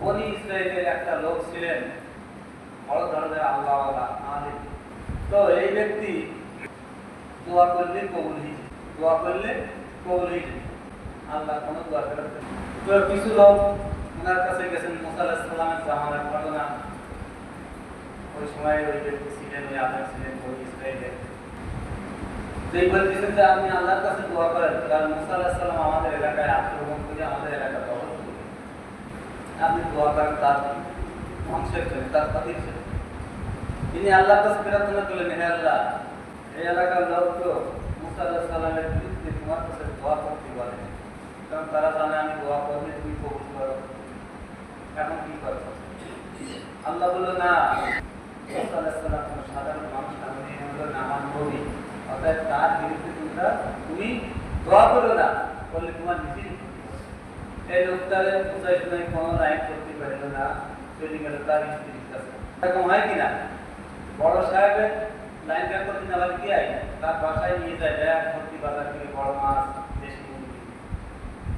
বনি ইসরায়েলের একটা লোক ছিলেন, বড় ধরনের আল্লাহওয়ালা আলিম। তো এই ব্যক্তি দোয়া করলে কবুল হয়ে যায়, দোয়া করলে কবুল হয়ে যায়, আল্লাহ কোনো দোয়া ফেরত দেন। তো কিছু লোক ওনার কাছে গেছেন, মুসা আলাইহিস সালামের জামানার ঘটনা। ওই সময় ওই ব্যক্তি ছিলেন, ওই আলেম ছিলেন বনি ইসরায়েলের। যেই বলতেছেন যে আপনি আল্লাহর কাছে দোয়া করেন, কারণ মুসা আলাইহিস সালাম আমাদের এলাকায় আক্রমণ করে আমাদের এলাকা দখল করে, আপনি দোয়া করেন তার ধ্বংসের জন্য, তার ক্ষতির জন্য। তিনি আল্লাহর কাছে প্রার্থনা করলেন, হে আল্লাহ, এই এলাকার লোক তো মুসা আলাইহিস সালামের বিরুদ্ধে তোমার কাছে দোয়া করতে বলে, কারণ তারা জানে আমি দোয়া করলে তুমি কবুল করো, এখন কি করো? আল্লাহ বলল, না, মুসা আলাইহিস সালাম কোনো সাধারণ মানুষ না, উনি হলো আমার নবী, অতএব তার বিরুদ্ধে তুমি দোয়া করো না, বললে তোমার নিজেই। এই লোকটারে বুঝাই শুনাই কোনো লাইন করতে পারল না, চলে গেল তার স্ত্রীর কাছে। এরকম হয় কিনা? বড় সাহেবের লাইন বের করতে না পারে কি হয়, তার বাসায় নিয়ে যায়, ব্যাগ ভর্তি বাজার থেকে বড় মাছ, দেশি মুরগি,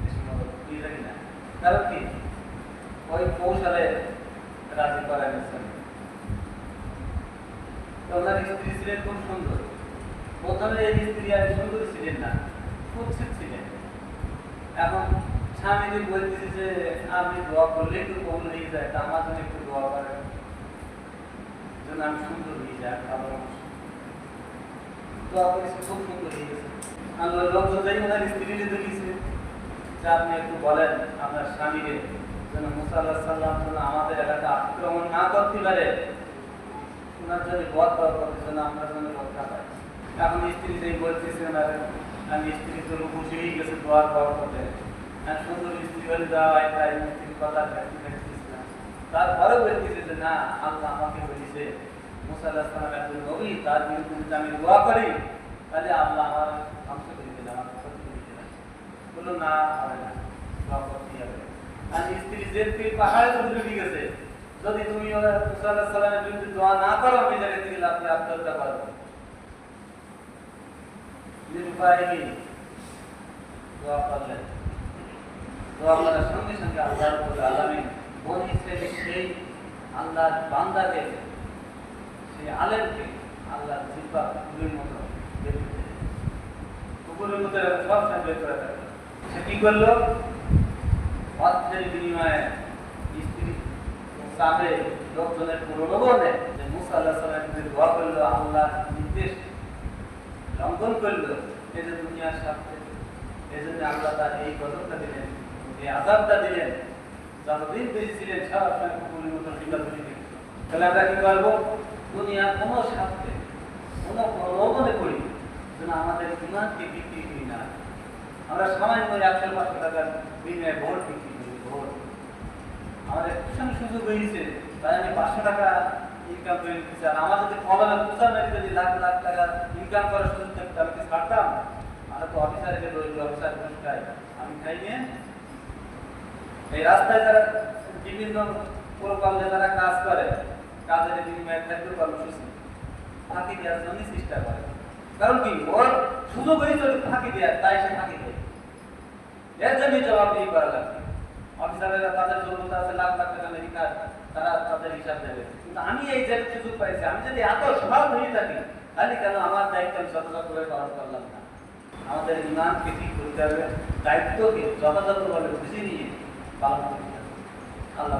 দেশি মদক নিয়ে যায় কিনা? কারণ কি? ওই কৌশলে রাজি করা গেছেন। ওনার স্ত্রী ছিলেন খুব সুন্দর। প্রথমে এই স্ত্রী আর সুন্দর ছিলেন না, কুৎসিত ছিলেন। এখন স্বামীজি বলতেছে যে আপনি দোয়া করলে একটু কবুল হয়ে যায়, তা আমার জন্য একটু দোয়া করেন যেন আমি সুন্দর হয়ে যাই। দোয়া করেছে, খুব সুন্দর হয়ে গেছে। আল্লাহ লোক যাই ওনার স্ত্রীকে দেখেছে যে আপনি একটু বলেন আপনার স্বামীকে যেন মুসা আলাইহিস সালাম যেন আমাদের এলাকা আক্রমণ না করতে পারে, ওনার জন্য বদদোয়া করতে যেন আমরা যেন রক্ষা পাই। এখন স্ত্রী যেই বলতেছে ওনার, আমি স্ত্রী তো খুশি হয়ে গেছে দোয়ার বরকতে, সুন্দর স্ত্রী বলে দেওয়া তাই স্ত্রীর কথা দেখতেছিস না, তারপরেও বলতেছে যে না, আল্লাহ আমাকে বলেছে মুসা আলাইহিস সালাম একজন নবী, তার বিরুদ্ধে যদি আমি দোয়া করি তাহলে আল্লাহ আমার ধ্বংস করে দিলেন, আমার ক্ষতি করে দিলেন। বললো না, হবে না, দোয়া করতেই হবে। আর স্ত্রী যে পাহাড়ে তো ডুবে গেছে, যদি তুমি মুসা আলাইহিস সালামের বিরুদ্ধে দোয়া না করো, আমি জায়গা থেকে আপনি আত্মহত্যা করবেন। নিরুপায় দোয়া করলেন। দোয়া করার সঙ্গে সঙ্গে আল্লাহ রাব্বুল আলামিন বনি ইসরাইলের সেই আল্লাহর বান্দাকে, সেই আলেমকে আল্লাহর জিহ্বা কুকুরের মতো বের করে দিলেন। কুকুরের মতো সব সময় বের করে থাকে। সে কি করলো? অর্থের বিনিময়ে স্ত্রী চাপে লোকজনের প্রলোভনে যে মুসা আলাইহিস সালামের বিরুদ্ধে দোয়া করলো, আল্লাহর নির্দেশ লঙ্ঘন করলো, এই যে দুনিয়ার স্বার্থে, এই জন্য আল্লাহ তার এই গজবটা দিলেন, এই আযাবটা দিলেন। যতদিন বেঁচে ছিলেন সবসময় কুকুরের মতো ডিঙ্গা ধরে দিলেন। তাহলে আমরা কি করবো? দুনিয়ার কোনো স্বার্থে, কোনো প্রলোভনে পড়ি যেন আমাদের ইমানকে বিক্রি করি না। আমরা সামান্য 100-500 টাকার বিনিময়ে ভোট বিক্রি করি, ভোট। আমাদের ভীষণ সুযোগ হয়েছে, তাই আমি 500 টাকা ইনকাম করে নিতে চাই। আমার যদি কলমে প্রচার নেই, যদি লাখ লাখ টাকা ইনকাম করার সুযোগ থাকতো, আমি কি ছাড়তাম? আমরা তো অফিসারকে রয়েছি, অফিসার ঘুষ খাই, আমি খাই নিয়ে। এই রাস্তায় যারা বিভিন্ন প্রকল্পে যারা কাজ করে, কাজের বিনিময়ে খাদ্য কর্মসূচি ফাঁকি দেওয়ার জন্য চেষ্টা করে। কারণ কি? ওর সুযোগ হয়েছে ফাঁকি দেওয়ার, তাই সে ফাঁকি দেয়। এর জন্য জবাবদিহি করা লাগবে। অফিসারেরা তাদের যোগ্যতা আছে, লাখ লাখ টাকা মেরি কাজ, তারা তাদের হিসাব দেবে। কিন্তু আমি এই যে সুযোগ পাইছি, আমি যদি এত সৎ হয়ে থাকি, তাহলে কেন আমার দায়িত্ব আমি যথাযথভাবে পালন করলাম না? আমাদের ইমানকে ঠিক করতে হবে, দায়িত্বকে যথাযথভাবে বুঝে নিয়ে পালন করতে হবে। আল্লাহ